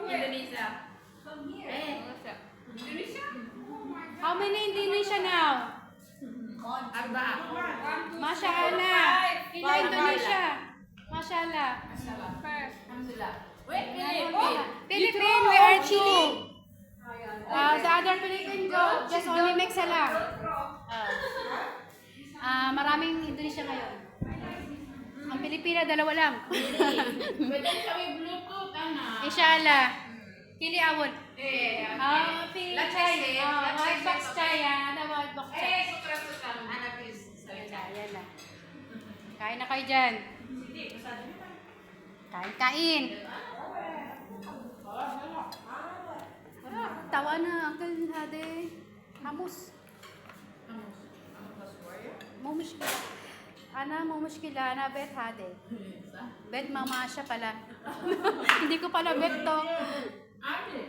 Indonesia. Indonesia? How many Indonesia now? Arba. Mashallah. Ila Indonesia. Mashallah. Alhamdulillah. Wait, Philippines, we are two. The other Philippine go, just only make salam. Maraming Indonesia ngayon. Ang Pilipina, dalawa lang. Pwede kami Bluetooth, ana. Inshallah. Kili awon. Okay. White box chaya. Ada white box chaya. Sukra-sukra. Anak is. Ayan na. Kain na kayo dyan. Kain. Tawa na, Uncle Hade. Hamus. Mumushkila. Mumushkila na bet Hade. Bet mama siya pala. Hindi ko pala bet to.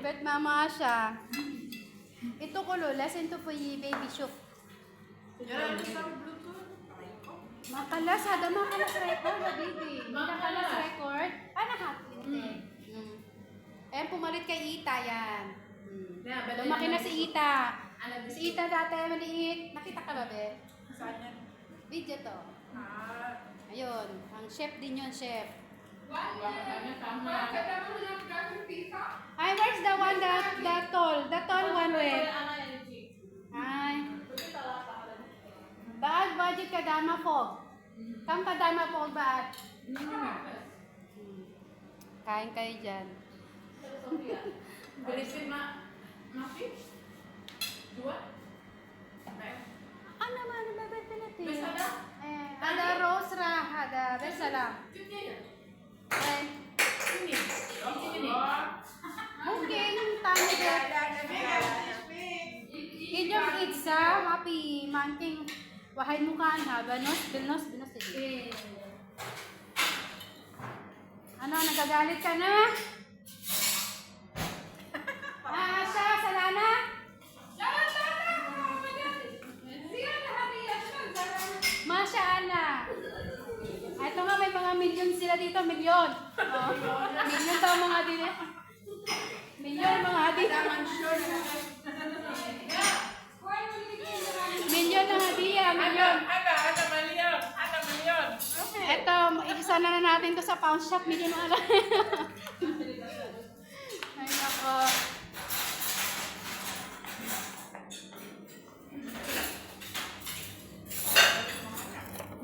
Bet mama siya. Ito ko lo, lesson to po yung baby shook. Makalas, makalas record na baby. Makalas record. Hindi. Ayan, pumalit kay Ita yan. Lumaki na si Ita. Si Ita dati maliit. Nakita ka ba, Be? Video to. Ayun, ang chef din yun, chef. Ay, where's the one, the tall? The tall one with? Ay. Baad, budget ka dama fog. Kam ka dama fog, baad. Kain kayo dyan. Berisin masih? Dua? Ano man, bebet natin? Besada? Ada rosra, ada besalam. Ini. Mungkin tanya dia. Inyong itsa, mapi, manting, wahay mukhaan ha, binos sige. Ano, nagagalit ka na? Siya, salana? Masya Allah. Ito nga, may mga milyon sila dito, milyon. Milyon daw mga dito. Milyon mga dito. Milyon na hadiah, milyon. Ada million. Ito, isa na natin to sa pawn shop, milyon na lang. Ay, nako.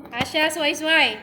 Kasya, sway-sway.